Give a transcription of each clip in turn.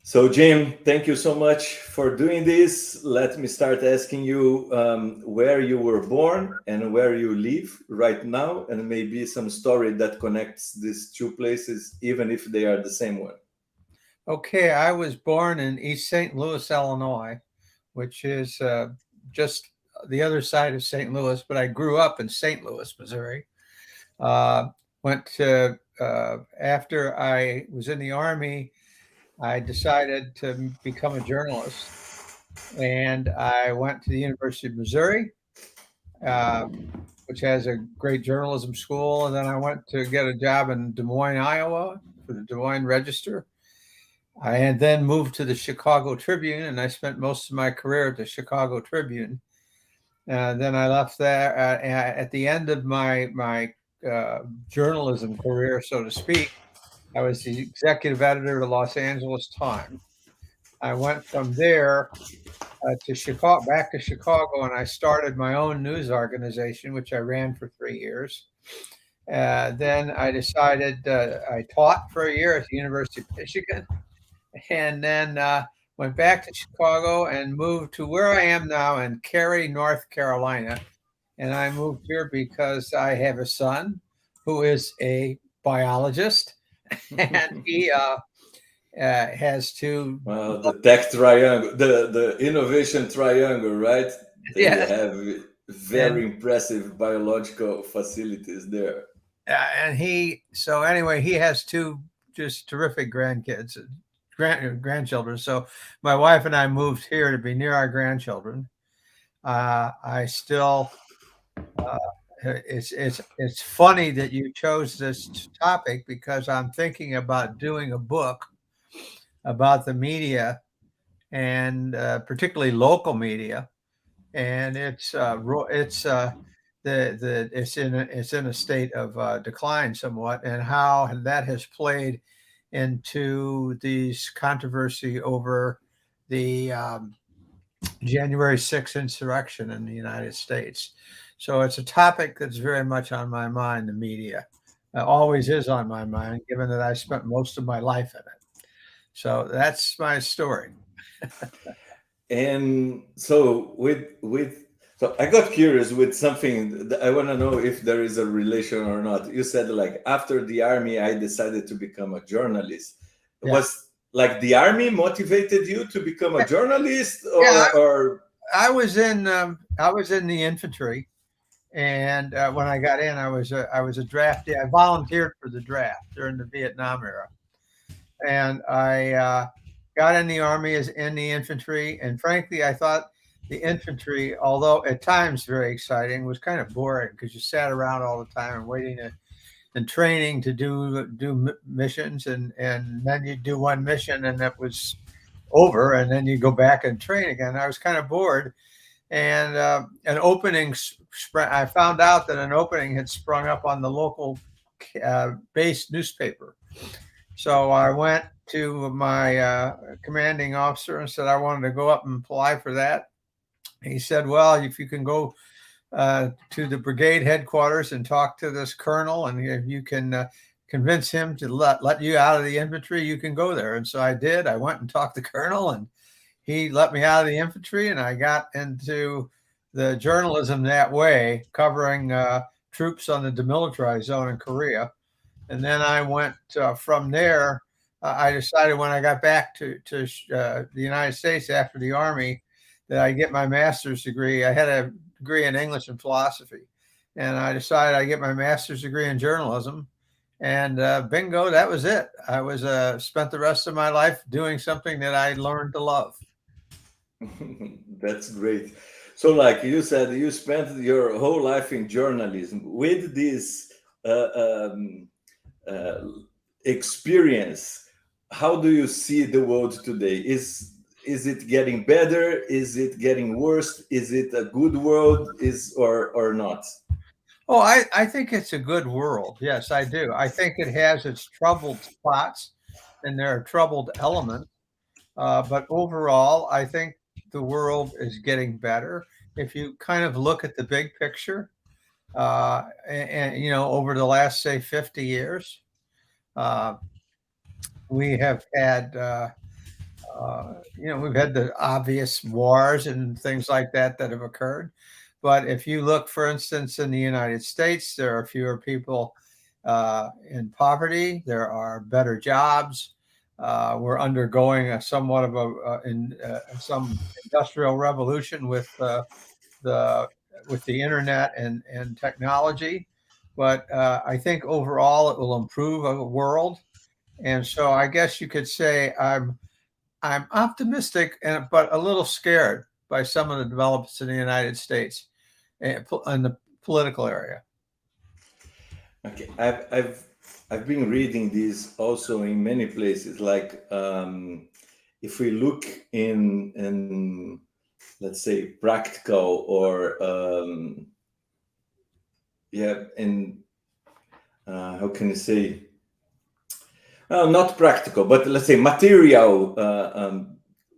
So, Jim, thank you so much for doing this. Let me start asking you where you were born and where you live right now, and maybe some story that connects these two places, even if they are the same one. Okay, I was born in East St. Louis, Illinois, which is just the other side of St. Louis, but I grew up in St. Louis, Missouri. Uh, went to, after I was in the Army, I decided to become a journalist, and I went to the University of Missouri, uh, which has a great journalism school, and then I went to get a job in Des Moines, Iowa, for the Des Moines Register. I had then moved to the Chicago Tribune, and I spent most of my career at the Chicago Tribune. Then I left there at the end of my uh, journalism career, so to speak. I was the executive editor of the Los Angeles Times. I went from there to Chicago, back to Chicago, and I started my own news organization, which I ran for 3 years. Then I decided I taught for a year at the University of Michigan, and then went back to Chicago and moved to where I am now in Cary, North Carolina. And I moved here because I have a son who is a biologist, and he has two. Well, the tech triangle, the innovation triangle, right? They Yeah, have and very impressive biological facilities there. and he so anyway he has two just terrific grandkids, grandchildren. So my wife and I moved here to be near our grandchildren. I still Uh, it's funny that you chose this topic because I'm thinking about doing a book about the media and particularly local media, and it's in a state of decline somewhat, and how that has played into these controversy over the January 6th insurrection in the United States. So it's a topic that's very much on my mind, the media. Always is on my mind, given that I spent most of my life in it. So that's my story. And so with so I got curious with something I want to know if there is a relation or not. You said like after the army I decided to become a journalist. Yeah. Was like the army motivated you to become a journalist Yeah. or I was in the infantry, and when I got in, I was a draftee. I volunteered for the draft during the Vietnam era, and I got in the army as in the infantry. And frankly, I thought the infantry, although at times very exciting, was kind of boring because you sat around all the time and waiting to and training to do missions, and then you do one mission and that was over, and then you go back and train again. I was kind of bored, and an opening I found out that an opening had sprung up on the local base newspaper. So I went to my commanding officer and said I wanted to go up and apply for that. He said, "Well, if you can go to the brigade headquarters and talk to this colonel, and if you can convince him to let you out of the infantry, you can go there." And so I did. I went and talked to the colonel, and he let me out of the infantry, and I got into the journalism that way, covering troops on the demilitarized zone in Korea. And then I went from there. I decided when I got back to the United States after the Army that I get my master's degree. I had a degree in English and philosophy, and I decided I get my master's degree in journalism. And bingo, that was it. I was spent the rest of my life doing something that I learned to love. that's great. So like you said you spent your whole life in journalism with this uh, um, uh, experience. How do you see the world today? Is it getting better? Is it getting worse? Is it a good world? Is or not? Oh, I think it's a good world. Yes, I do. I think it has its troubled spots, and there are troubled elements. But overall, I think the world is getting better. If you kind of look at the big picture, over the last, say, 50 years, uh, we have had We've had the obvious wars and things like that that have occurred. But if you look, for instance, in the United States, there are fewer people in poverty. There are better jobs. We're undergoing somewhat of some industrial revolution the with the internet and technology. But I think overall it will improve the world. And so I guess you could say I'm optimistic, but a little scared by some of the developments in the United States in the political area. Okay, I've been reading this also in many places. Like if we look in let's say practical or yeah, in how can you say not practical, but let's say material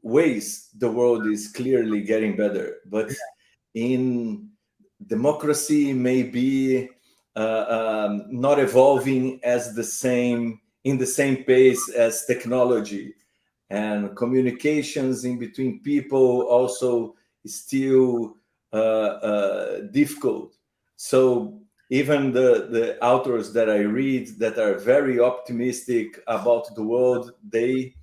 ways, the world is clearly getting better. But in democracy, maybe not evolving as the same in the same pace as technology, and communications in between people also still difficult. So even the authors that I read that are very optimistic about the world, they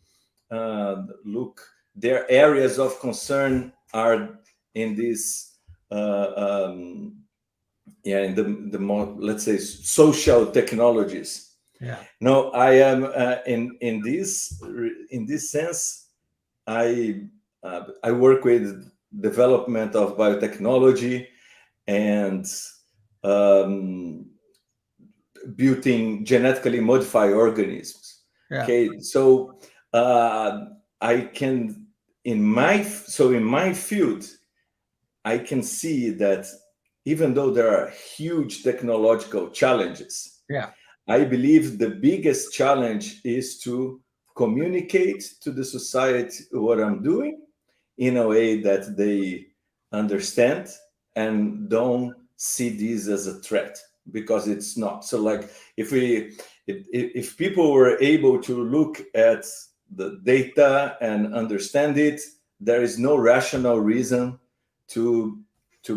look, their areas of concern are in this in the more, let's say, social technologies. Yeah. No, I am in this sense. I work with development of biotechnology and um, building genetically modified organisms. Yeah. Okay, so I can in my field, I can see that even though there are huge technological challenges, Yeah. I believe the biggest challenge is to communicate to the society what I'm doing in a way that they understand and don't see this as a threat, because it's not. So like if people were able to look at the data and understand it, there is no rational reason to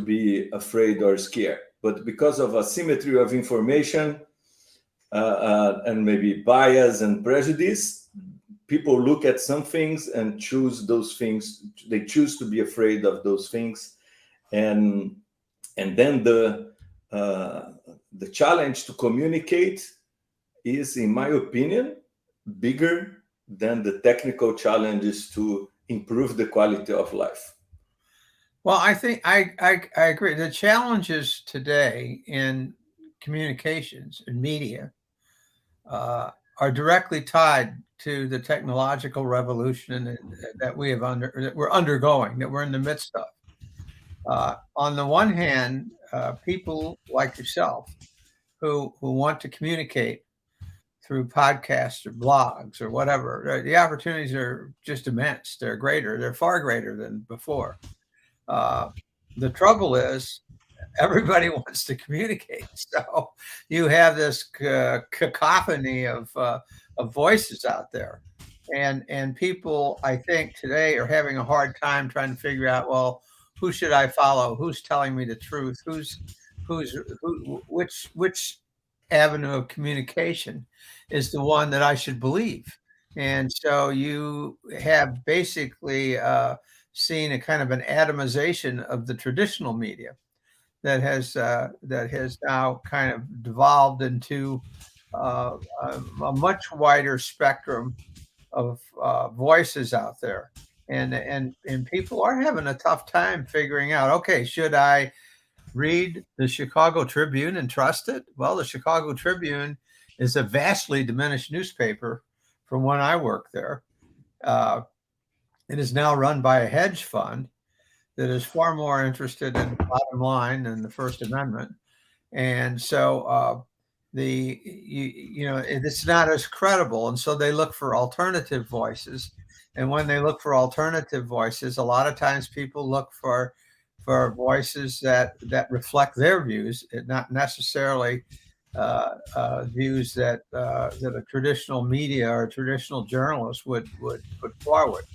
be afraid or scared. But because of asymmetry of information, and maybe bias and prejudice, people look at some things and choose those things. They choose to be afraid of those things, and then the challenge to communicate is, in my opinion, bigger than the technical challenges to improve the quality of life. Well, I think I agree. The challenges today in communications and media are directly tied to the technological revolution that that we're undergoing, that we're in the midst of. On the one hand, people like yourself who want to communicate through podcasts or blogs or whatever, the opportunities are just immense. They're greater. They're far greater than before. Uh, the trouble is everybody wants to communicate. So you have this cacophony of voices out there. And people, I think, today are having a hard time trying to figure out, well, who should I follow? Who's telling me the truth? Which avenue of communication is the one that I should believe? And so you have basically seen a kind of an atomization of the traditional media that has now kind of devolved into a much wider spectrum of voices out there, and people are having a tough time figuring out. Okay, should I read the Chicago Tribune and trust it? Well, the Chicago Tribune is a vastly diminished newspaper from when I worked there. Uh, it is now run by a hedge fund that is far more interested in the bottom line than the First Amendment. And so it's not as credible. And so they look for alternative voices. And when they look for alternative voices, a lot of times people look for voices that reflect their views, not necessarily views that a traditional media or traditional journalist would put forward.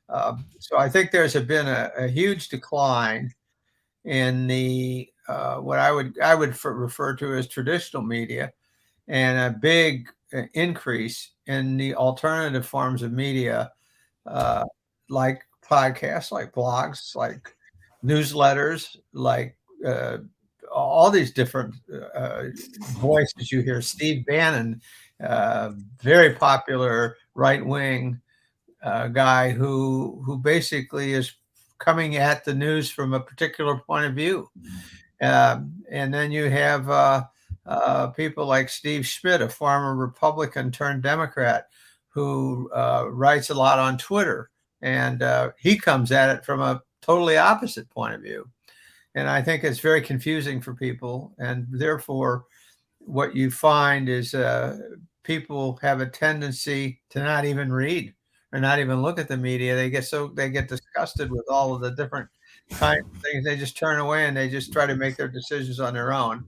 So I think there's been a huge decline in the what I would refer to as traditional media, and a big increase in the alternative forms of media, uh, like podcasts, like blogs, like newsletters, like uh, all these different voices you hear. Steve Bannon, uh, very popular right wing guy who basically is coming at the news from a particular point of view. And then you have people like Steve Schmidt, a former Republican turned Democrat, who writes a lot on Twitter, and he comes at it from a totally opposite point of view. And I think it's very confusing for people, and therefore, what you find is people have a tendency to not even read or not even look at the media. They get disgusted with all of the different kinds of things. They just turn away and they just try to make their decisions on their own.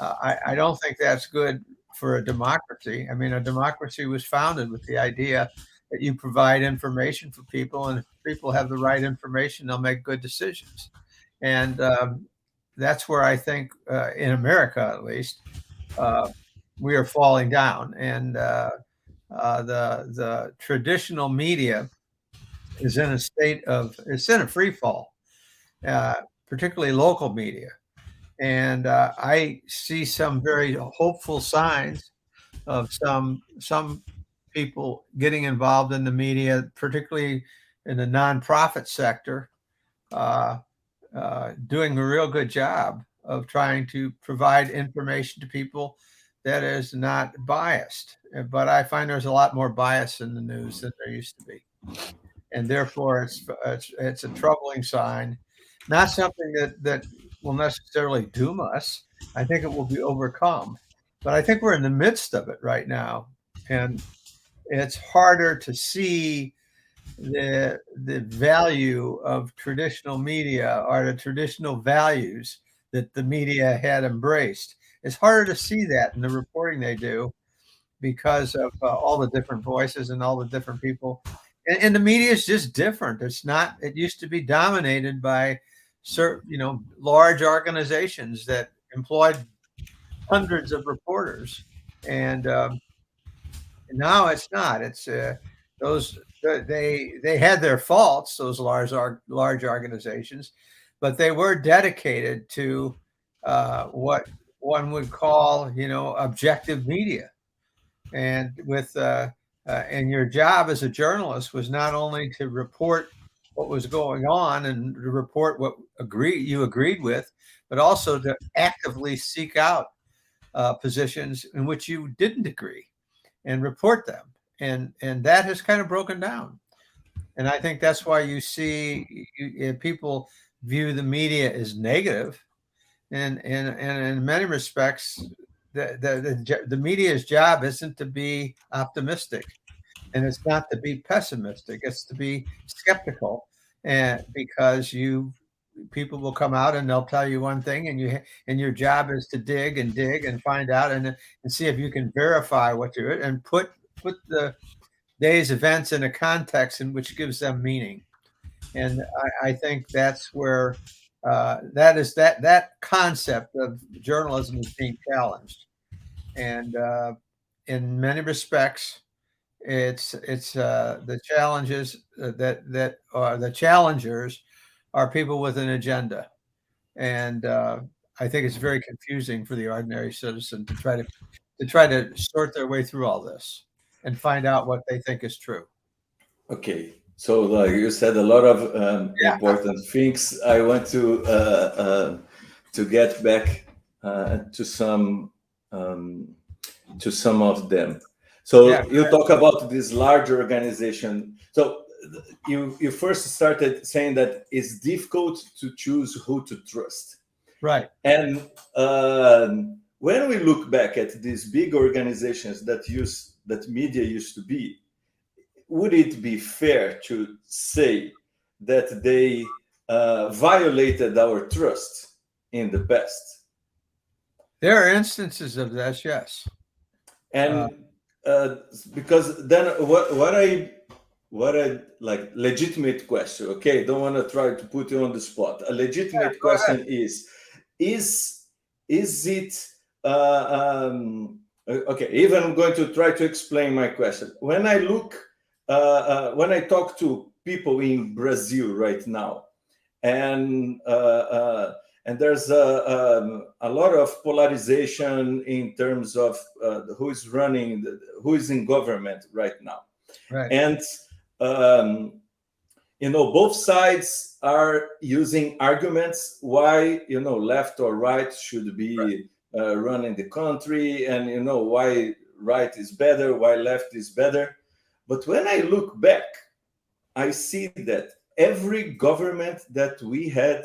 I don't think that's good for a democracy. I mean, a democracy was founded with the idea that you provide information for people, and if people have the right information, they'll make good decisions. And that's where I think, in America at least, uh, we are falling down. And the traditional media is in a state of it's in a free fall, uh, particularly local media. And I see some very hopeful signs of some people getting involved in the media, particularly in the nonprofit sector, uh, doing a real good job of trying to provide information to people that is not biased. But I find there's a lot more bias in the news than there used to be, and therefore it's a troubling sign. Not something that will necessarily doom us. I think it will be overcome, but I think we're in the midst of it right now, and it's harder to see the value of traditional media or the traditional values that the media had embraced. It's harder to see that in the reporting they do because of all the different voices and all the different people. And the media is just different. It's not. It used to be dominated by certain, large organizations that employed hundreds of reporters, and now it's not. It's those they had their faults, those large organizations, but they were dedicated to what one would call, objective media. And and your job as a journalist was not only to report what was going on and to report what you agreed with, but also to actively seek out positions in which you didn't agree and report them. And that has kind of broken down. And I think that's why you see people view the media as negative. And in many respects, the media's job isn't to be optimistic, and it's not to be pessimistic. It's to be skeptical, and because people will come out and they'll tell you one thing, and your job is to dig and find out and see if you can verify what you're and put the day's events in a context in which gives them meaning. And I think that's where that concept of journalism is being challenged. And in many respects, it's the challenges that are the challengers are people with an agenda. And I think it's very confusing for the ordinary citizen to try to sort their way through all this and find out what they think is true. Okay, so like you said a lot of Yeah, important things. I want to get back um, to some of them. yeah, So you talk about this large organization. So you first started saying that it's difficult to choose who to trust. right. And when we look back at these big organizations that media used to be, would it be fair to say that they violated our trust in the past? There are instances of this, yes. Uh, And because then what I what a like legitimate question. Okay, don't want to try to put you on the spot. A legitimate Go ahead. question is is it okay? Even I'm going to try to explain my question. When I look, when I talk to people in Brazil right now, and and there's a lot of polarization in terms of who is running, who is in government right now, Right. and um, both sides are using arguments why left or right should be running the country, and why right is better, why left is better. But when I look back, I see that every government that we had,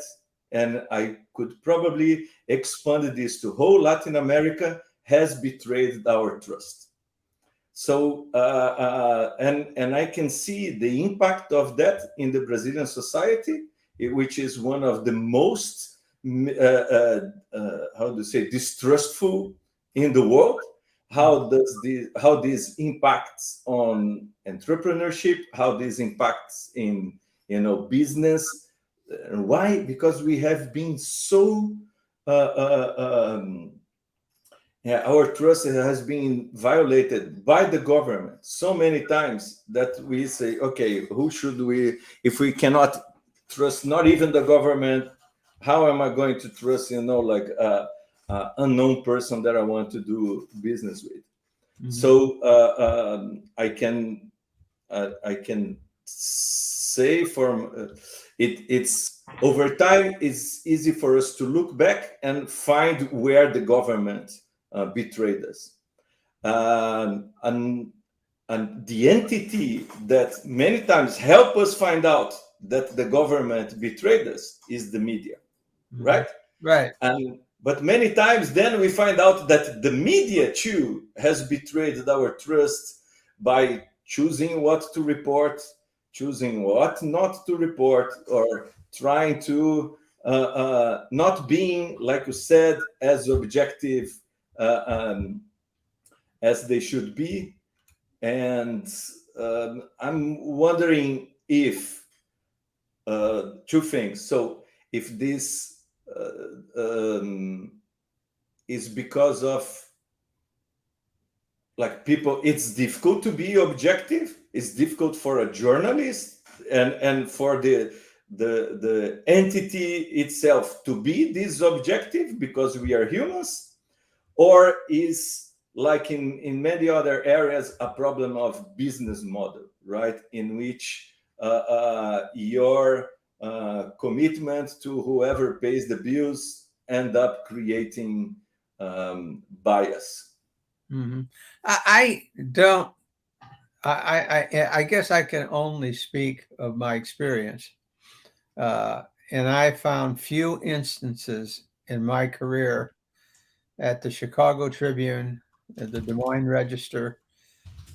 and I could probably expand this to whole Latin America, has betrayed our trust. So and I can see the impact of that in the Brazilian society, which is one of the most how to say distrustful in the world. How this impacts on entrepreneurship, how this impacts in business, and why? Because we have been so yeah, our trust has been violated by the government so many times that we say, okay, who should we, if we cannot trust not even the government, how am I going to trust, like a unknown person that I want to do business with? Mhm. So I can say from it's over time, it's easy for us to look back and find where the government betrayed us. And the entity that many times help us find out that the government betrayed us is the media, Mhm. right? Right. And but many times then we find out that the media too has betrayed our trust by choosing what to report, choosing what not to report, or trying to not being, like you said, as objective as they should be. And I'm wondering if two things. So if this is because of like people, it's difficult to be objective. It's difficult for a journalist and for the entity itself to be this objective because we are humans, or is like in many other areas a problem of business model, right, in which your commitment to whoever pays the bills end up creating bias. Hmm. I don't. I guess I can only speak of my experience, uh, and I found few instances in my career at the Chicago Tribune, at the Des Moines Register,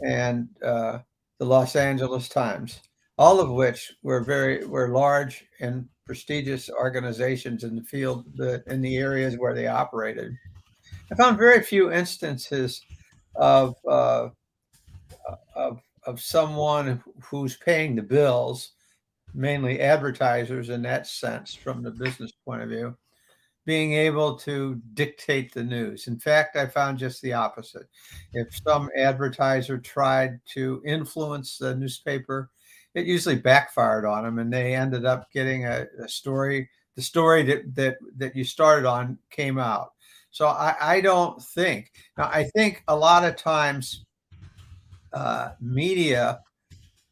and the Los Angeles Times, all of which were large and prestigious organizations in the field in the areas where they operated. I found very few instances of of someone who's paying the bills, mainly advertisers in that sense, from the business point of view, being able to dictate the news. In fact, I found just the opposite. If some advertiser tried to influence the newspaper, it usually backfired on them, and they ended up getting a story. The story that you started on came out. So I don't think. Now, I think a lot of times media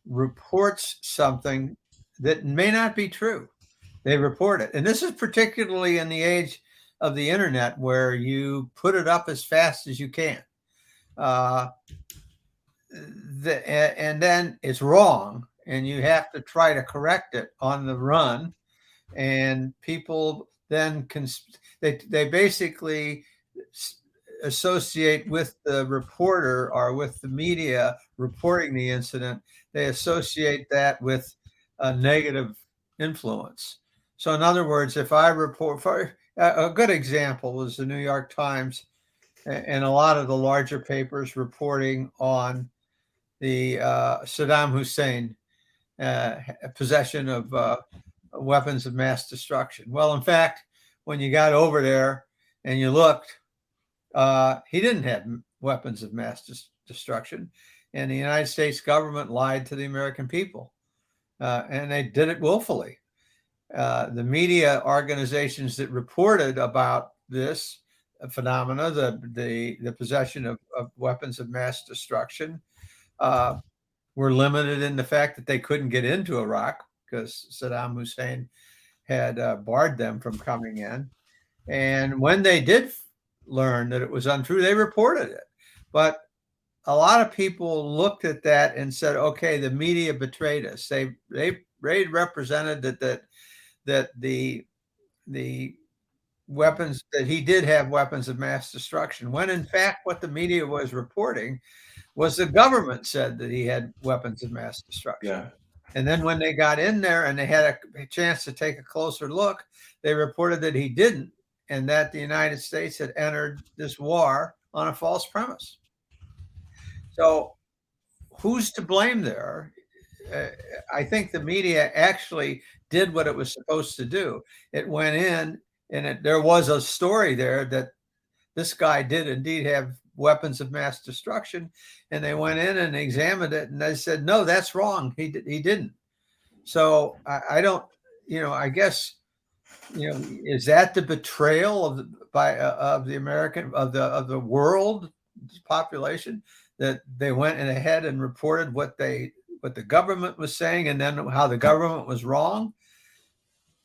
reports something that may not be true. They report it. And this is particularly in the age of the internet where you put it up as fast as you can. Uh, and then it's wrong, and you have to try to correct it on the run. And people then they basically associate with the reporter or with the media reporting the incident, they associate that with a negative influence. So, in other words, if I report, for a good example was the New York Times and a lot of the larger papers reporting on the Saddam Hussein possession of weapons of mass destruction. Well, in fact, when you got over there and you looked, he didn't have weapons of mass destruction, and the United States government lied to the American people, and they did it willfully. The media organizations that reported about this phenomena, the possession of weapons of mass destruction, were limited in the fact that they couldn't get into Iraq because Saddam Hussein had barred them from coming in. And when they did learn that it was untrue, they reported it. But a lot of people looked at that and said, "Okay, the media betrayed us." They represented that the weapons, that he did have weapons of mass destruction, when in fact what the media was reporting was the government said that he had weapons of mass destruction. Yeah. And then when they got in there and they had a chance to take a closer look, they reported that he didn't, and that the United States had entered this war on a false premise. So who's to blame there? I think the media actually did what it was supposed to do. It went in, and there was a story there that this guy did indeed have weapons of mass destruction, and they went in and examined it, and they said, "No, that's wrong. He didn't." So I don't, I guess, is that the betrayal of the American, of the world population, that they went ahead and reported what the government was saying, and then how the government was wrong?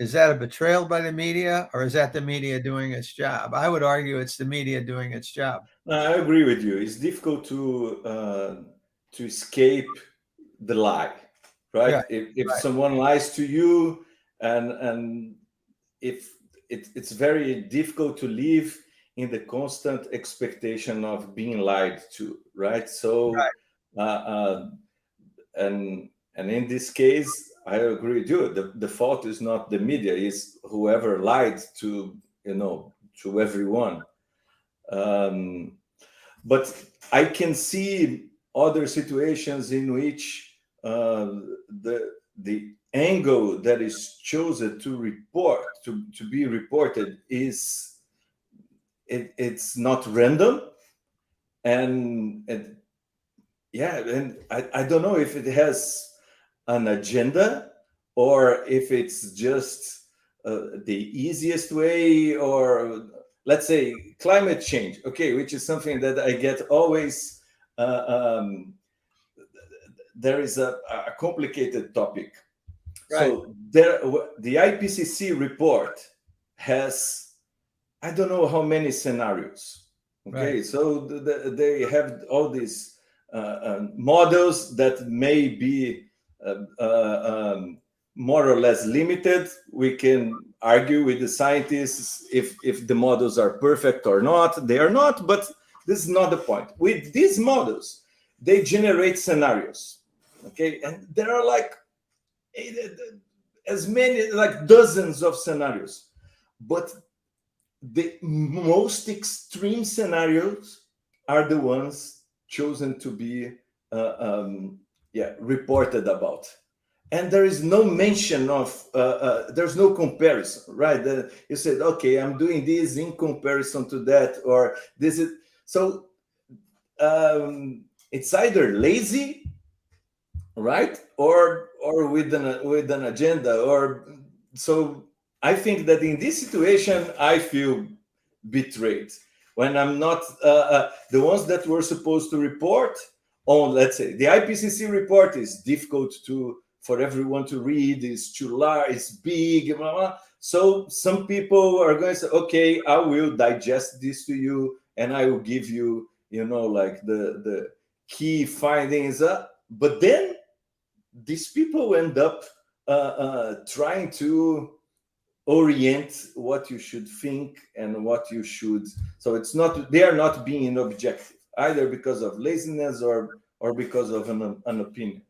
Is that a betrayal by the media, or is that the media doing its job? I would argue it's the media doing its job. I agree with you. It's difficult to escape the lie, right? Yeah, If right, someone lies to you, and if it's very difficult to live in the constant expectation of being lied to, right? So, right. and in this case, I agree with you. The fault is not the media; is whoever lied to to everyone. Um, but I can see other situations in which the angle that is chosen to be reported is it's not random, and yeah, and I don't know if it has an agenda or if it's just the easiest way, or let's say climate change, okay, which is something that I get always. Um, there is a complicated topic. Right, So the IPCC report has, I don't know how many scenarios. right, Okay, so they have all these models that may be more or less limited. We can argue with the scientists if the models are perfect or not. They are not, but this is not the point. With these models, they generate scenarios. Okay, and there are like as many, like dozens of scenarios, but the most extreme scenarios are the ones chosen to be reported about, and there is no mention of there's no comparison, right? You said, okay, I'm doing this in comparison to that, or this is so it's either lazy, right, or with an agenda, or so. I think that in this situation I feel betrayed when I'm not the ones that were supposed to report on. Let's say the IPCC report is difficult for everyone to read, it's too large, it's big, blah, blah. So some people are going to say, okay, I will digest this to you and I will give you, like the key findings, but then these people end up trying to orient what you should think and what you should. So it's not, they are not being objective either because of laziness or because of an opinion.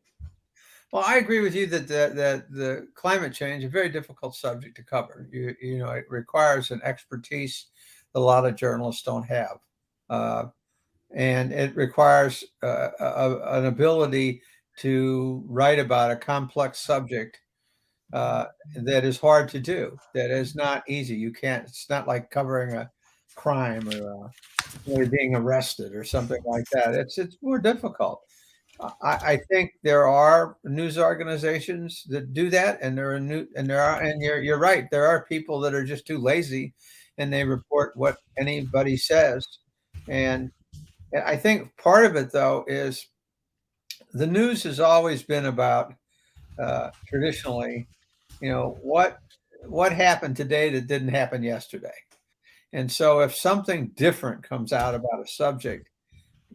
Well, I agree with you that the climate change is a very difficult subject to cover. It requires an expertise a lot of journalists don't have, and it requires an ability to write about a complex subject uh, that is hard to do, that is not easy. You can't, it's not like covering a crime or somebody being arrested or something like that. It's more difficult. I think there are news organizations that do that, and there are and you're right. There are people that are just too lazy, and they report what anybody says. And I think part of it, though, is the news has always been about traditionally, what happened today that didn't happen yesterday. And so, if something different comes out about a subject,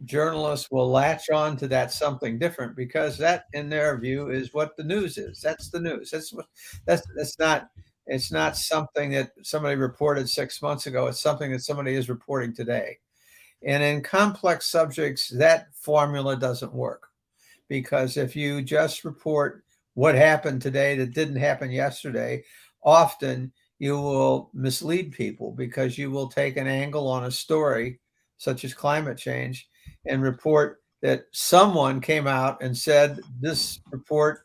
journalists will latch on to that something different because that, in their view, is what the news is. That's the news. That's not. It's not something that somebody reported 6 months ago. It's something that somebody is reporting today. And in complex subjects, that formula doesn't work because if you just report what happened today that didn't happen yesterday, often you will mislead people because you will take an angle on a story, such as climate change, and report that someone came out and said this report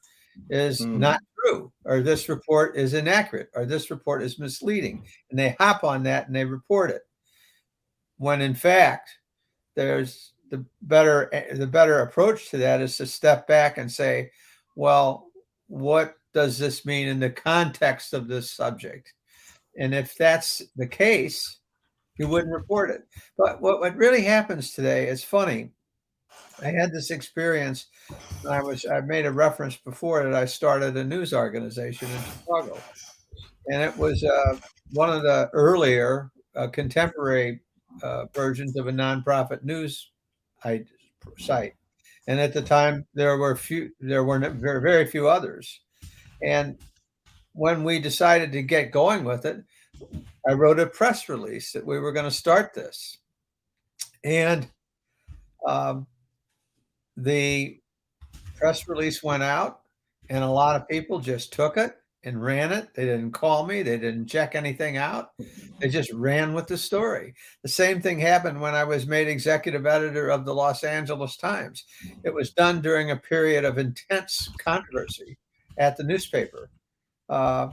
is not true, or this report is inaccurate, or this report is misleading. And they hop on that and they report it. When in fact, there's the better approach to that is to step back and say, well, what does this mean in the context of this subject? And if that's the case, you wouldn't report it. But what really happens today is funny. I had this experience. I made a reference before that I started a news organization in Chicago, and it was one of the earlier contemporary versions of a nonprofit news site. And at the time, there were very, very few others. And when we decided to get going with it, I wrote a press release that we were going to start this. And um, the press release went out, and a lot of people just took it and ran it. They didn't call me, they didn't check anything out. They just ran with the story. The same thing happened when I was made executive editor of the Los Angeles Times. It was done during a period of intense controversy at the newspaper. Uh,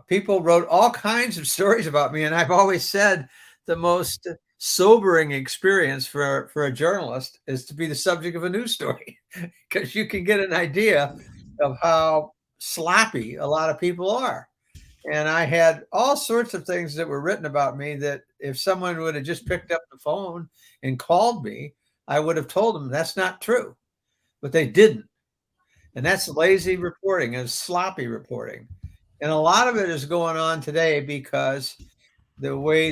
People wrote all kinds of stories about me, and I've always said the most sobering experience for a journalist is to be the subject of a news story because you can get an idea of how sloppy a lot of people are. And I had all sorts of things that were written about me that if someone would have just picked up the phone and called me, I would have told them that's not true, but they didn't. And that's lazy reporting and sloppy reporting. And a lot of it is going on today because the way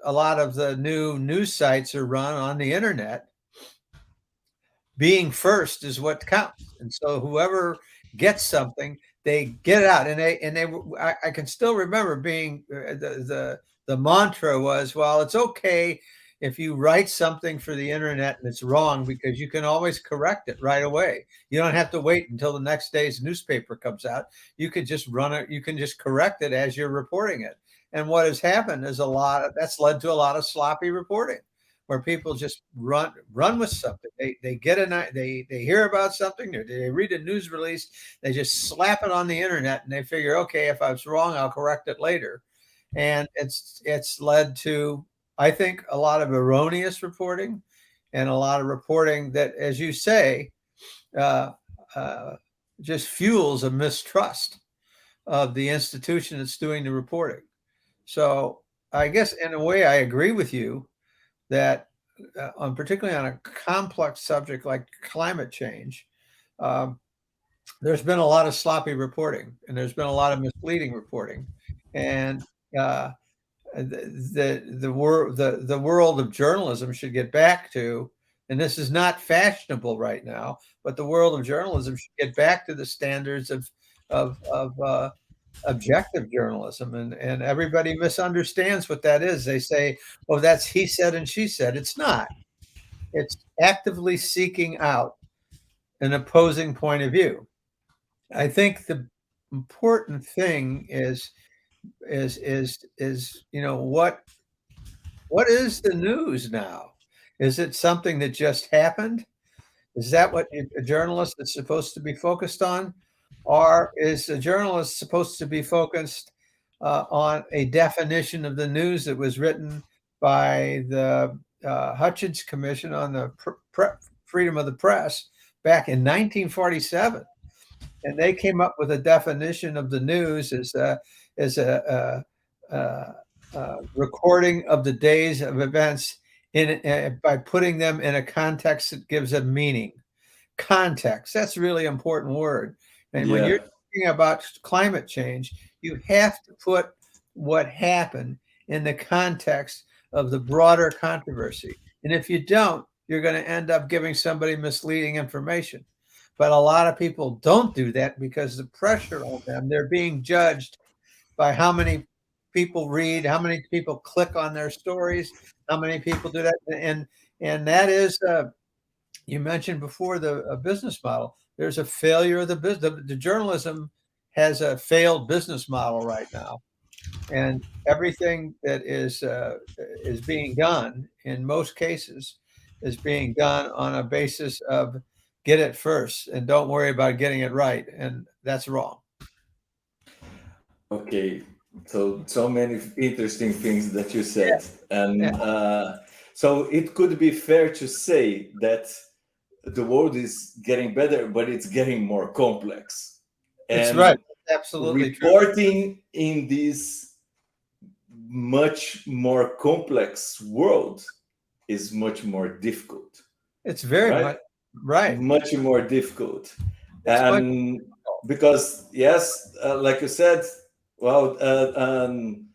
a lot of the new news sites are run on the internet, being first is what counts. And so whoever gets something, they get it out. I can still remember being the mantra was, well, it's okay if you write something for the internet and it's wrong because you can always correct it right away. You don't have to wait until the next day's newspaper comes out. You could just run it. You can just correct it as you're reporting it. And what has happened is that's led to a lot of sloppy reporting where people just run with something. They get they hear about something, they read a news release, they just slap it on the internet, and they figure, okay, if I was wrong, I'll correct it later. And it's led to, I think, a lot of erroneous reporting, and a lot of reporting that, as you say, uh, uh, just fuels a mistrust of the institution that's doing the reporting. So I guess in a way, I agree with you that particularly on a complex subject like climate change, um, there's been a lot of sloppy reporting, and there's been a lot of misleading reporting, and uh, the world of journalism should get back to, and this is not fashionable right now, but the world of journalism should get back to the standards of objective journalism, and everybody misunderstands what that is. They say, "Oh, that's he said and she said." It's not. It's actively seeking out an opposing point of view. I think the important thing is what is the news now? Is it something that just happened? Is that what a journalist is supposed to be focused on? Or is a journalist supposed to be focused on a definition of the news that was written by the Hutchins Commission on the Freedom of the Press back in 1947? And they came up with a definition of the news as a recording of the days of events by putting them in a context that gives them meaning. Context, that's a really important word. And when you're Yeah. talking about climate change, you have to put what happened in the context of the broader controversy. And if you don't, you're going to end up giving somebody misleading information. But a lot of people don't do that because the pressure on them, they're being judged by how many people read, how many people click on their stories, how many people do that. And that is you mentioned before the business model. There's a failure of the business. The journalism has a failed business model right now, and everything that is being done in most cases is being done on a basis of get it first and don't worry about getting it right, and that's wrong. Okay. So many interesting things that you said, Yeah, and so it could be fair to say that the world is getting better, but it's getting more complex, it's right. and Absolutely true. reporting in this much more complex world is much more difficult, It's very right? much right. Much more difficult. It's much And because, yes, like you said, well, um,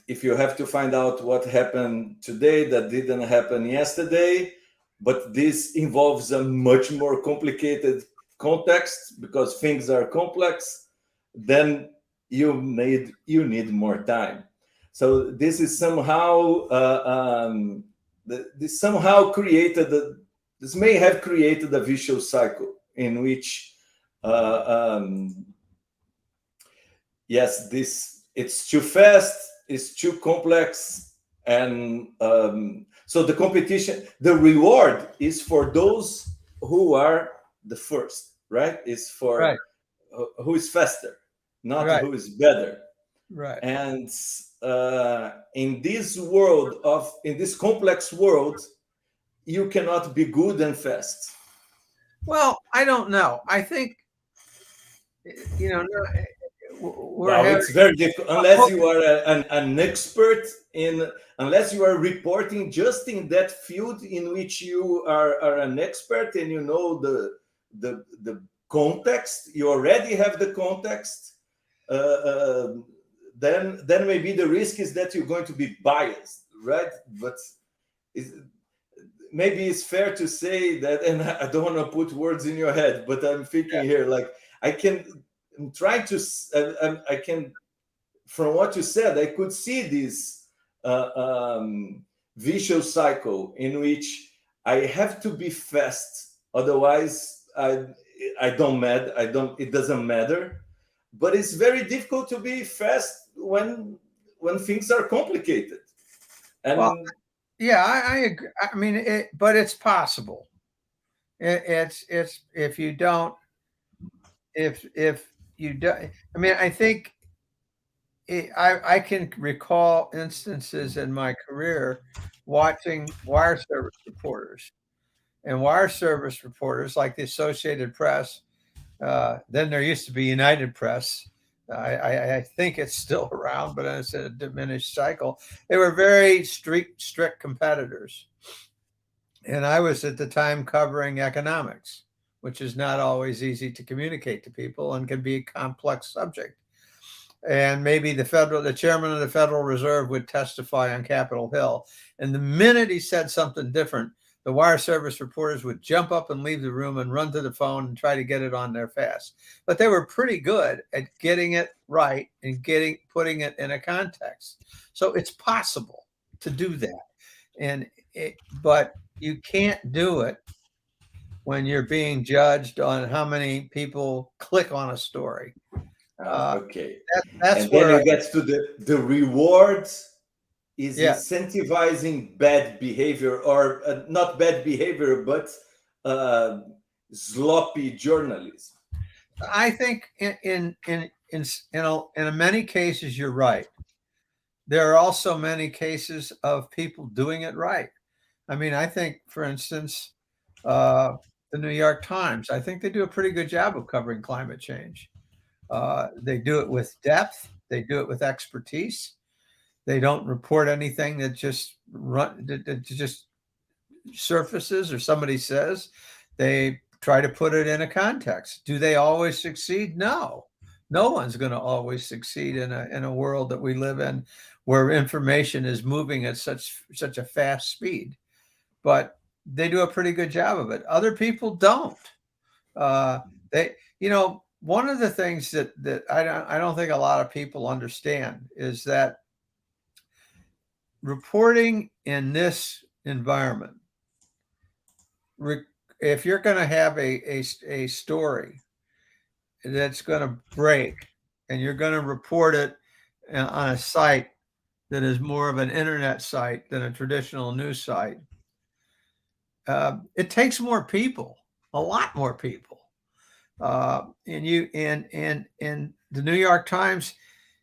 if you have to find out what happened today that didn't happen yesterday, but this involves a much more complicated context because things are complex, then you need more time. So this is somehow this somehow created this may have created a vicious cycle in which yes, this it's too fast, it's too complex, and so the competition, the reward is for those who are the first, right? Is for right, who is faster, not right, who is better. right. And in this world of in this complex world, you cannot be good and fast. Well, I don't know. I think no, we're Wow, having it's very difficult unless you are an expert in, unless you are reporting just in that field in which you are an expert and you know the context. You already have the context. Uh, uh, then maybe the risk is that you're going to be biased, right? But it's, maybe it's fair to say that, and I don't want to put words in your head, but I'm thinking here like I can. I'm trying to. I can, from what you said, I could see this vicious cycle in which I have to be fast, otherwise I don't matter. I don't. It doesn't matter. But it's very difficult to be fast when things are complicated. well, And yeah, I agree. I mean, but it's possible. It's if you don't. I mean, I think I can recall instances in my career watching wire service reporters and wire service reporters like the Associated Press. Then there used to be United Press. I think it's still around, but it's a diminished cycle. They were very strict competitors. And I was at the time covering economics, which is not always easy to communicate to people and can be a complex subject. And maybe the chairman of the Federal Reserve would testify on Capitol Hill. And the minute he said something different, the wire service reporters would jump up and leave the room and run to the phone and try to get it on there fast. But they were pretty good at getting it right and putting it in a context. So it's possible to do that. But you can't do it when you're being judged on how many people click on a story. okay, That's and then where you get to the reward is Yeah, incentivizing bad behavior, or not bad behavior, but sloppy journalism. I think in many cases you're right. There are also many cases of people doing it right. I mean, I think, for instance, uh, the New York Times. I think they do a pretty good job of covering climate change. They do it with depth. They do it with expertise. They don't report anything that just surfaces or somebody says. They try to put it in a context. Do they always succeed? No. No one's going to always succeed in a world that we live in, where information is moving at such a fast speed. But they do a pretty good job of it. Other people don't. They, one of the things that I don't think a lot of people understand is that reporting in this environment, if you're going to have a story that's going to break, and you're going to report it on a site that is more of an internet site than a traditional news site, it takes more people, a lot more people. And the New York Times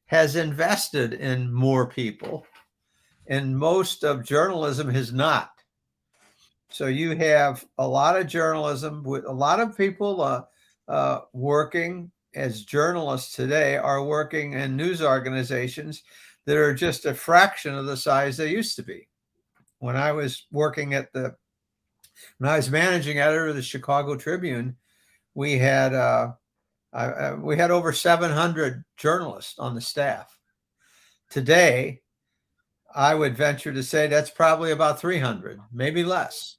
has invested in more people, and most of journalism has not. So you have a lot of journalism with a lot of people working as journalists today are working in news organizations that are just a fraction of the size they used to be. When I was managing editor of the Chicago Tribune, we had over 700 journalists on the staff. Today, I would venture to say that's probably about 300, maybe less.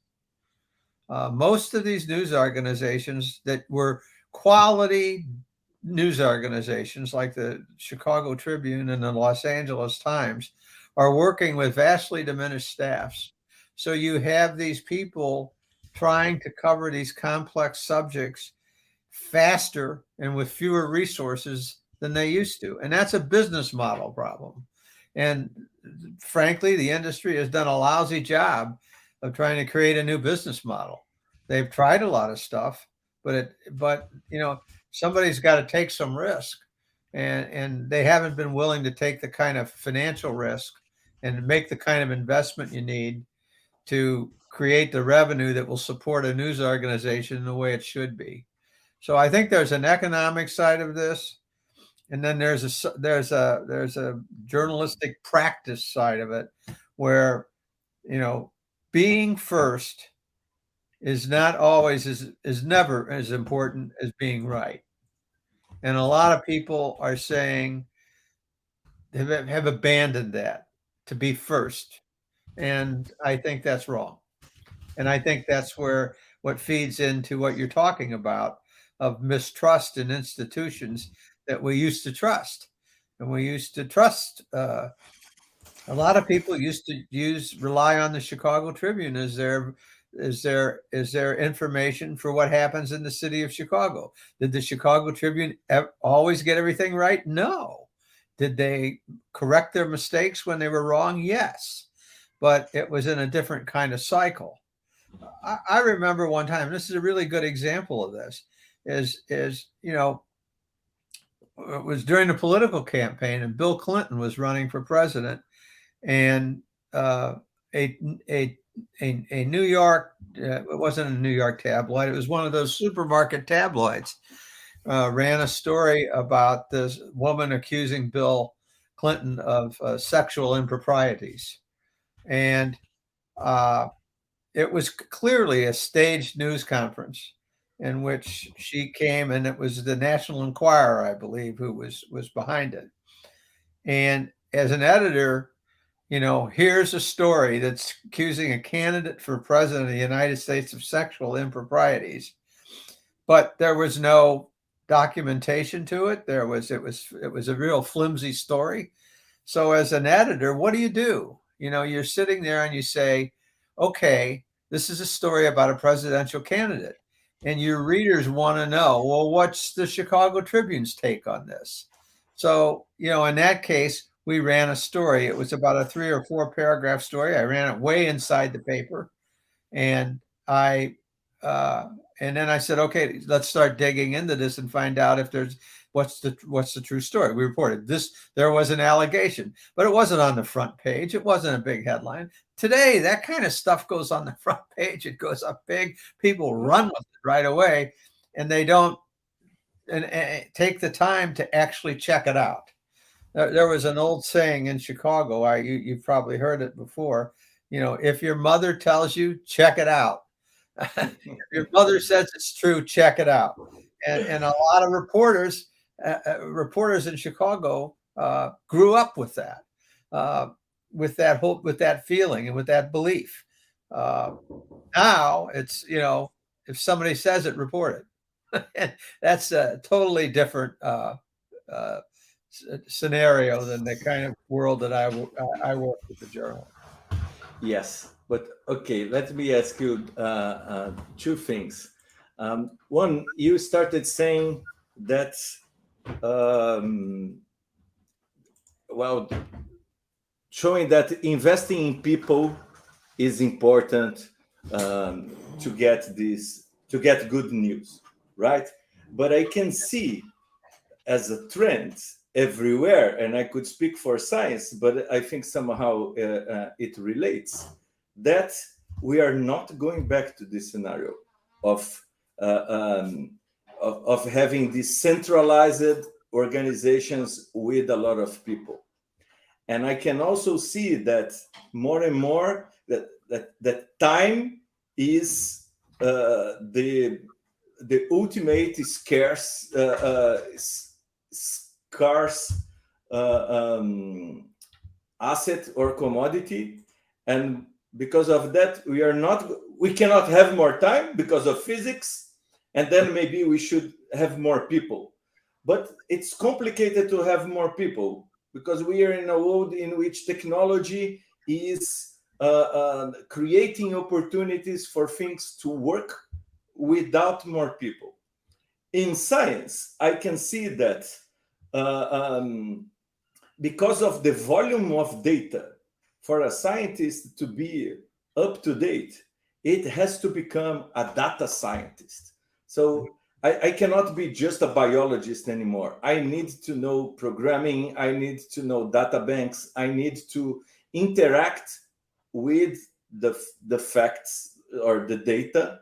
Most of these news organizations that were quality news organizations, like the Chicago Tribune and the Los Angeles Times, are working with vastly diminished staffs. So you have these people trying to cover these complex subjects faster and with fewer resources than they used to. And that's a business model problem. And frankly, the industry has done a lousy job of trying to create a new business model. They've tried a lot of stuff, but somebody's got to take some risk, and they haven't been willing to take the kind of financial risk and make the kind of investment you need to create the revenue that will support a news organization the way it should be. So I think there's an economic side of this, and then there's a journalistic practice side of it, where being first is not always is never as important as being right. And a lot of people are saying have abandoned that, to be first. And I think that's wrong. And I think that's where what feeds into what you're talking about, of mistrust in institutions that we used to trust. And we used to trust, a lot of people used to rely on the Chicago Tribune as their information for what happens in the city of Chicago. Did the Chicago Tribune always get everything right? No. Did they correct their mistakes when they were wrong? Yes. But it was in a different kind of cycle. I remember one time, this is a really good example of this, is it was during the political campaign, and Bill Clinton was running for president, and a New York, it wasn't a New York tabloid, it was one of those supermarket tabloids, ran a story about this woman accusing Bill Clinton of sexual improprieties. And it was clearly a staged news conference in which she came, and it was the National Enquirer, I believe, who was behind it. And as an editor, here's a story that's accusing a candidate for president of the United States of sexual improprieties, but there was no documentation to it. It was a real flimsy story. So as an editor, what do? You're sitting there and you say, okay, this is a story about a presidential candidate, and your readers want to know, well, what's the Chicago Tribune's take on this? So, in that case, we ran a story. It was about a 3 or 4 paragraph story. I ran it way inside the paper, and I and then I said, okay, let's start digging into this and find out if there's what's the true story. We reported this. There was an allegation, but it wasn't on the front page. It wasn't a big headline. Today, that kind of stuff goes on the front page. It goes up big. People run with it right away, and they don't and take the time to actually check it out. There was an old saying in Chicago. You've probably heard it before. You know, if your mother tells you, check it out. If your mother says it's true, check it out. And a lot of reporters in Chicago grew up with that hope, with that feeling, and with that belief. Now it's, you know, if somebody says it, report it. And that's a totally different scenario than the kind of world that I work with the journal. Yes, but okay, let me ask you two things. One, you started saying that, well, showing that investing in people is important to get good news, right? But I can see as a trend everywhere, and I could speak for science, but I think somehow it relates, that we are not going back to this scenario of having these centralized organizations with a lot of people. And I can also see that more and more that time is the ultimate scarce asset or commodity, and because of that we cannot have more time because of physics, and then maybe we should have more people. But it's complicated to have more people because we are in a world in which technology is creating opportunities for things to work without more people. In science, I can see that because of the volume of data, for a scientist to be up to date, it has to become a data scientist. So I cannot be just a biologist anymore. I need to know programming. I need to know data banks. I need to interact with the facts or the data.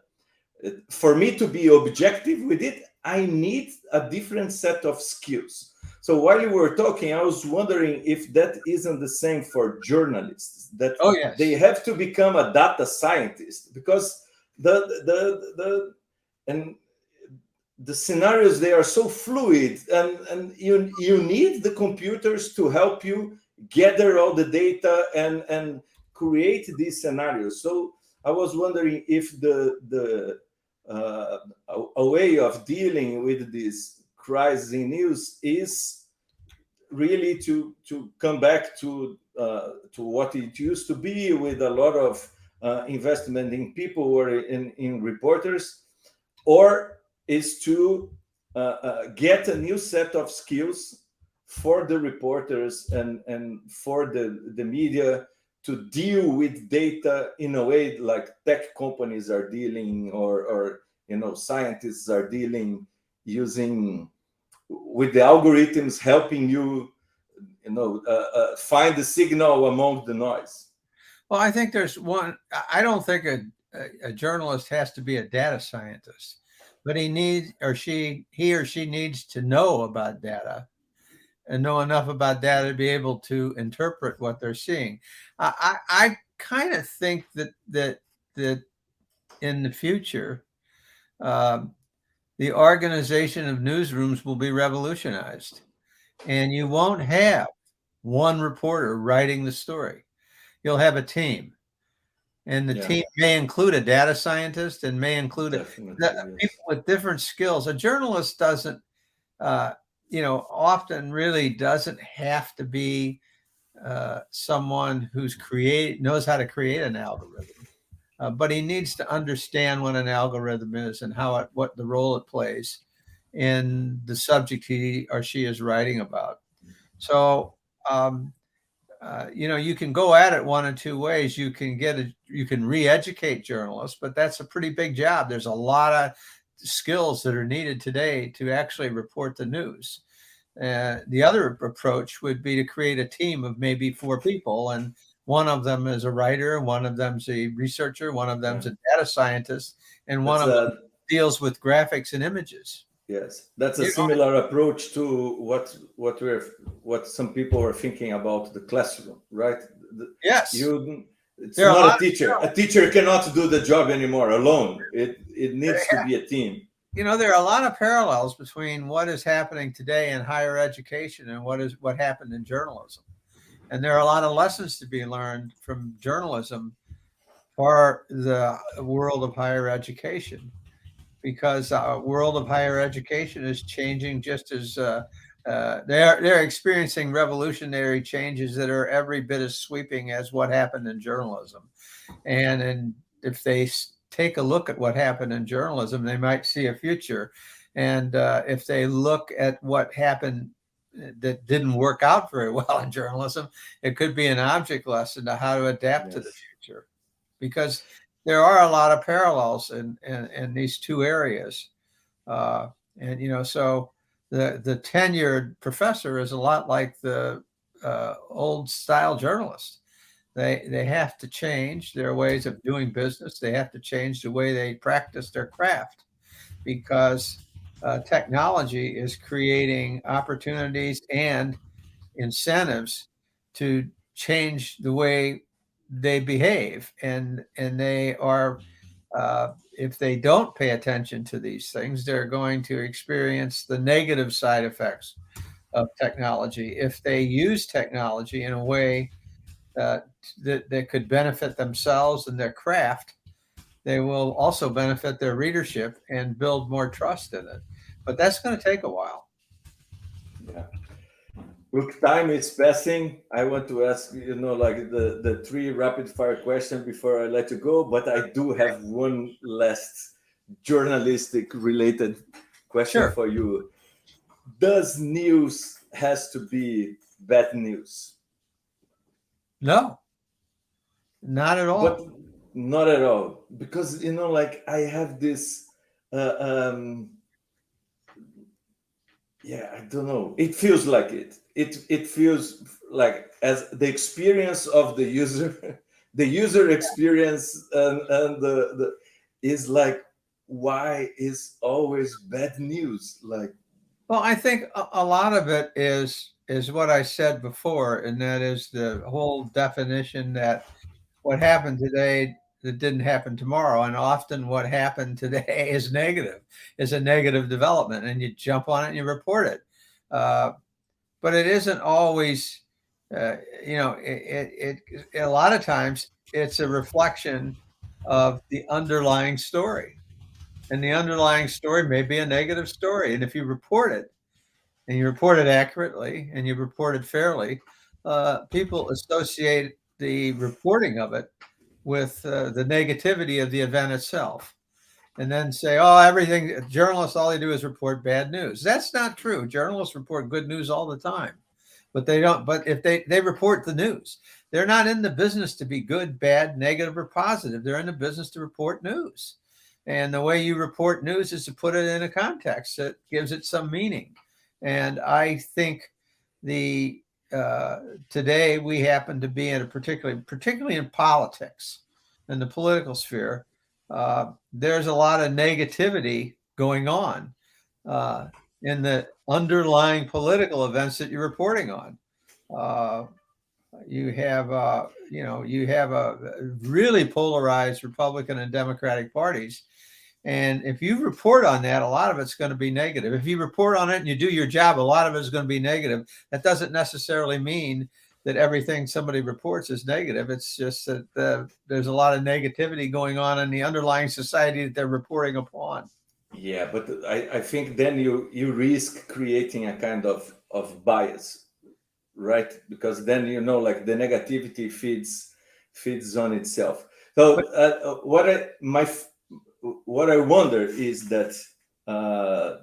For me to be objective with it, I need a different set of skills. So while you were talking, I was wondering if that isn't the same for journalists, that Yes, they have to become a data scientist, because the scenarios, they are so fluid, and you need the computers to help you gather all the data and create these scenarios. So I was wondering if a way of dealing with this crisis in news is really to come back to what it used to be, with a lot of investment in people or in reporters, or is to get a new set of skills for the reporters and for the media to deal with data in a way like tech companies are dealing, or scientists are dealing, using with the algorithms helping you find the signal among the noise. Well, I think there's one. I don't think a journalist has to be a data scientist, but he or she needs to know about data and know enough about data to be able to interpret what they're seeing. I kind of think that in the future, the organization of newsrooms will be revolutionized, and you won't have one reporter writing the story. You'll have a team, and the team may include a data scientist and may include people with different skills. A journalist doesn't, often really doesn't have to be someone who's knows how to create an algorithm, but he needs to understand what an algorithm is and what the role it plays in the subject he or she is writing about. So um, you can go at it one of two ways. You can re-educate journalists, but that's a pretty big job. There's a lot of skills that are needed today to actually report the news. The other approach would be to create a team of maybe four people, and one of them is a writer, one of them's a researcher, one of them's Yeah. a data scientist, and one That's of them a deals with graphics and images. yes. That's a You know, similar approach to what some people are thinking about the classroom, right? yes, You it's there are a not lot a teacher. A teacher cannot do the job anymore alone. It needs to be a team. there are a lot of parallels between what is happening today in higher education and what happened in journalism. And there are a lot of lessons to be learned from journalism for the world of higher education, because world of higher education is changing just as they're experiencing revolutionary changes that are every bit as sweeping as what happened in journalism. And if they take a look at what happened in journalism, they might see a future. And if they look at what happened that didn't work out very well in journalism, it could be an object lesson to how to adapt to the Yes. future, because there are a lot of parallels in these two areas. Uh, and so the tenured professor is a lot like the old style journalist. They have to change their ways of doing business. They have to change the way they practice their craft, because technology is creating opportunities and incentives to change the way they behave, and they are if they don't pay attention to these things, they're going to experience the negative side effects of technology. If they use technology in a way uh, that could benefit themselves and their craft, they will also benefit their readership and build more trust in it. But that's going to take a while. Yeah. Look, time is passing. I want to ask, like the three rapid fire questions before I let you go, but I do have one last journalistic related question Sure. for you. Does news has to be bad news? No, not at But all. not at all, because like I have this uh, um yeah, I don't know, it feels like it feels like as the experience of the user the user experience, and the is like, why is always bad news, like Well, I think a lot of it is what I said before, and that is the whole definition that what happened today that didn't happen tomorrow, and often what happened today is a negative development, and you jump on it and you report it. Uh, but it isn't always, a lot of times it's a reflection of the underlying story, and the underlying story may be a negative story, and if you report it and you report it accurately and you report it fairly, people associate the reporting of it with the negativity of the event itself, and then say, "Oh, everything journalists all they do is report bad news." That's not true. Journalists report good news all the time, but they don't. But if they report the news, they're not in the business to be good, bad, negative, or positive. They're in the business to report news, and the way you report news is to put it in a context that gives it some meaning. And I think the uh, today we happen to be in a particularly in politics, in the political sphere. There's a lot of negativity going on uh, in the underlying political events that you're reporting on. Uh, you have a really polarized Republican and Democratic parties, and if you report on that, a lot of it's going to be negative. If you report on it and you do your job, a lot of it is going to be negative. That doesn't necessarily mean that everything somebody reports is negative. It's just that there's a lot of negativity going on in the underlying society that they're reporting upon. yeah, but I think then you risk creating a kind of bias, right? Because then like the negativity feeds on itself. So But what I wonder is that uh,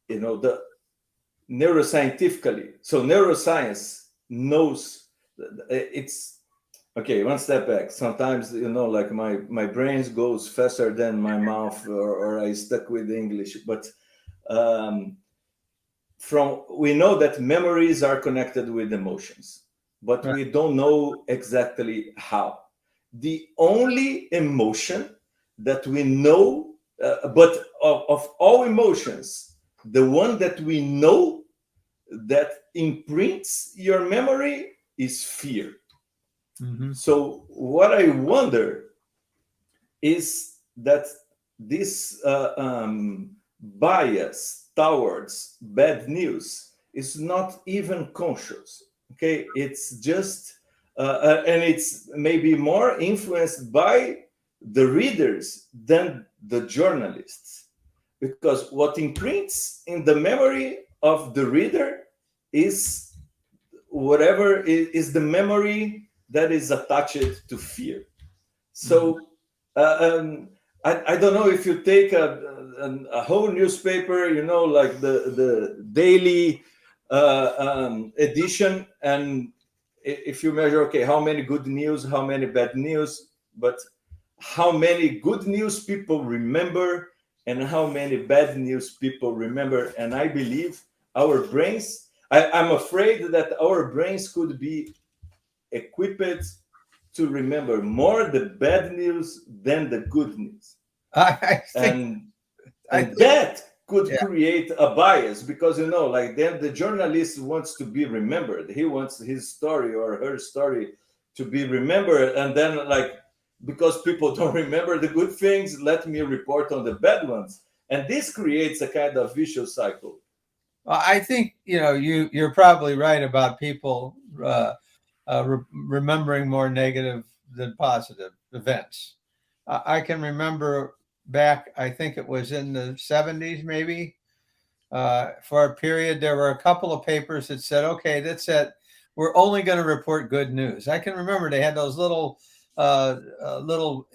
the neuroscientifically. So neuroscience knows it's okay. One step back. Sometimes like my brain goes faster than my mouth, or I stuck with English. But um, we know that memories are connected with emotions, but Right. we don't know exactly how. The only emotion that we know, but of all emotions, the one that we know that imprints your memory is fear. Mm-hmm. So what I wonder is that this bias towards bad news is not even conscious. Okay, it's just and it's maybe more influenced by the readers than the journalists, because what imprints in the memory of the reader is whatever is the memory that is attached to fear. Mm-hmm. So I don't know if you take a whole newspaper, like the daily edition, and if you measure, okay, how many good news, how many bad news, but how many good news people remember and how many bad news people remember. And I believe our brains, I'm afraid that our brains could be equipped to remember more the bad news than the good news. I think and I and think that could yeah. create a bias, because like then the journalist wants to be remembered. He wants his story or her story to be remembered, and then, like, because people don't remember the good things, let me report on the bad ones, and this creates a kind of vicious cycle. I think you're probably right about people remembering more negative than positive events. I can remember back, I think it was in the 70s, maybe, for a period, there were a couple of papers that said, okay, that's it. We're only going to report good news. I can remember they had those little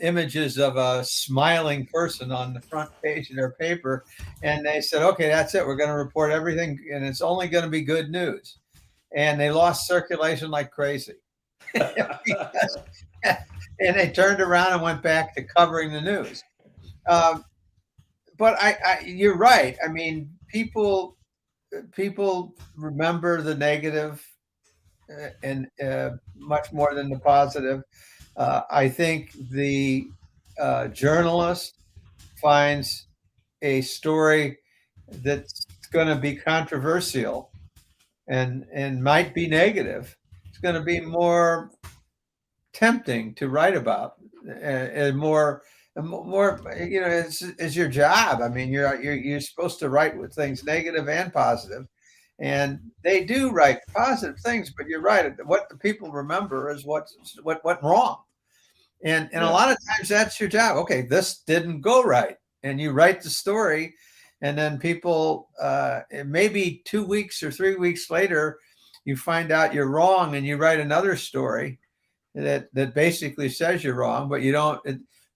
images of a smiling person on the front page of their paper. And they said, okay, that's it. We're going to report everything, and it's only going to be good news. And they lost circulation like crazy. Because, and they turned around and went back to covering the news. Um, but you're right. I mean, people remember the negative and much more than the positive. I think the journalist finds a story that's going to be controversial and might be negative. It's going to be more tempting to write about, and more, it's your job. I mean, you're supposed to write with things negative and positive, and they do write positive things, but you're right, what the people remember is what went wrong, and a Yeah. lot of times that's your job. Okay, this didn't go right, and you write the story, and then people, maybe 2 weeks or 3 weeks later, you find out you're wrong, and you write another story that basically says you're wrong, but you don't.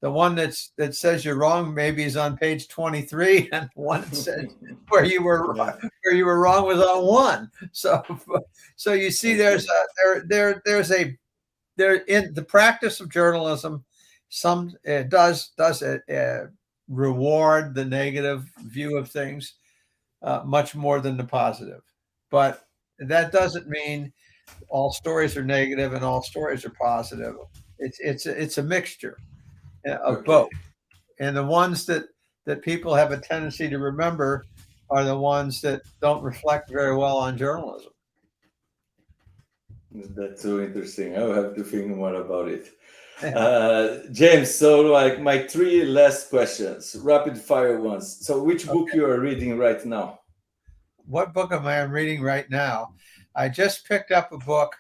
The one that says you're wrong maybe is on page 23, and the one that says where you were Yeah. wrong was on one. So you see, there's Okay. there in the practice of journalism, some does reward the negative view of things much more than the positive, but that doesn't mean all stories are negative and all stories are positive. It's a mixture of both, Okay. and the ones that people have a tendency to remember are the ones that don't reflect very well on journalism. That's so interesting. I'll have to think more about it. Yeah. James, so, like, my three last questions, rapid fire ones. So which book Okay. you are reading right now? What book am I reading right now? I just picked up a book,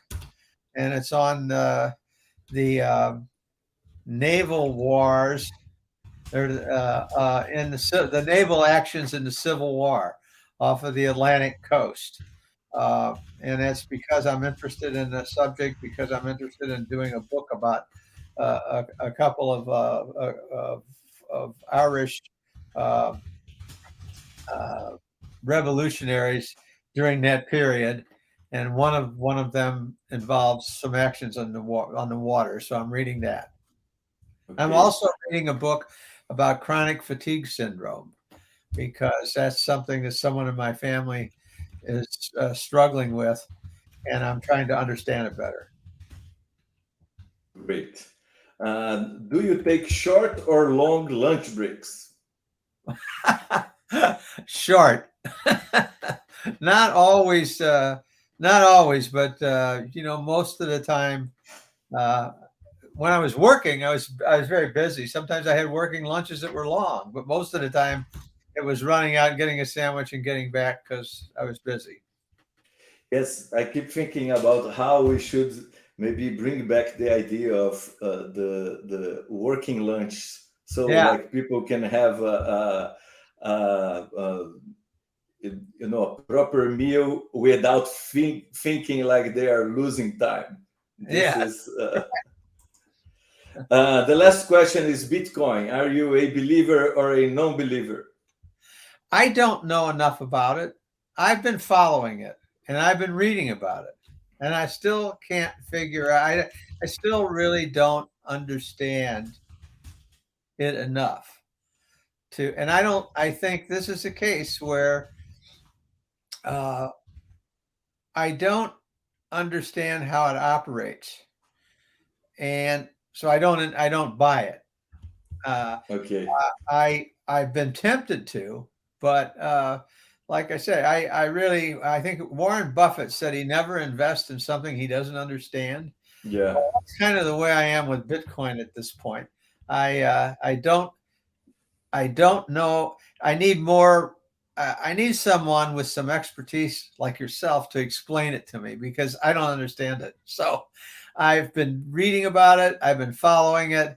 and it's on the naval wars. They're in the naval actions in the Civil War off of the Atlantic coast. And that's because I'm interested in the subject, because I'm interested in doing a book about a couple of Irish uh, uh, revolutionaries during that period, and one of them involves some actions on the water. So I'm reading that. I'm Okay. also reading a book about chronic fatigue syndrome because that's something that someone in my family is struggling with, and I'm trying to understand it better. Great. Do you take short or long lunch breaks? Short, not always, not always, but most of the time. Uh, when I was working, I was very busy. Sometimes I had working lunches that were long, but most of the time it was running out, getting a sandwich, and getting back because I was busy. Yes, I keep thinking about how we should maybe bring back the idea of the working lunch, so Yeah, like people can have a proper meal without thinking like they are losing time. This yeah. is the last question is Bitcoin. Are you a believer or a non-believer? I don't know enough about it. I've been following it and I've been reading about it, and I still can't figure out. I still really don't understand it enough to, and I don't. I think this is a case where uh, I don't understand how it operates, and so I don't buy it. Uh, Okay. I've been tempted to, but like I say, I think Warren Buffett said he never invests in something he doesn't understand. Yeah. That's kind of the way I am with Bitcoin at this point. I don't know. I need more. I need someone with some expertise like yourself to explain it to me because I don't understand it. So I've been reading about it. I've been following it,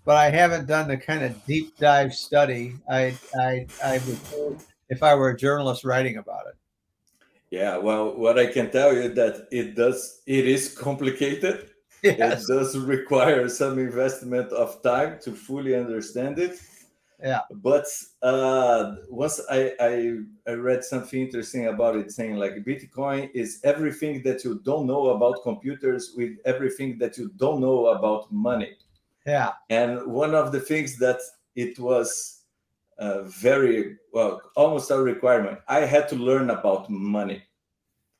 but I haven't done the kind of deep dive study I would do if I were a journalist writing about it. Yeah, well, what I can tell you that it is complicated. It Yes. does require some investment of time to fully understand it. Yeah. But once I read something interesting about it, saying like Bitcoin is everything that you don't know about computers with everything that you don't know about money. Yeah. And one of the things that it was very well, almost a requirement, I had to learn about money,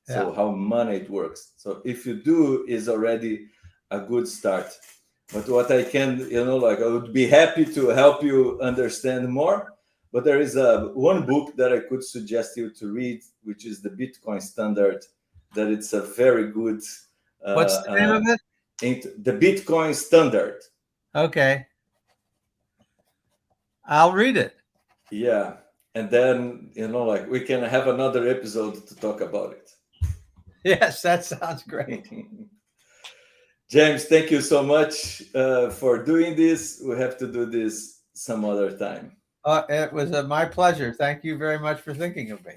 Yeah. so how money it works. So if you do, is already a good start. But what I can, like I would be happy to help you understand more. But there is one book that I could suggest you to read, which is the Bitcoin Standard. That it's a very good What's the name of it? the Bitcoin Standard. Okay. I'll read it. Yeah, and then like we can have another episode to talk about it. Yes, that sounds great. James, thank you so much for doing this. We have to do this some other time. It was my pleasure. Thank you very much for thinking of me.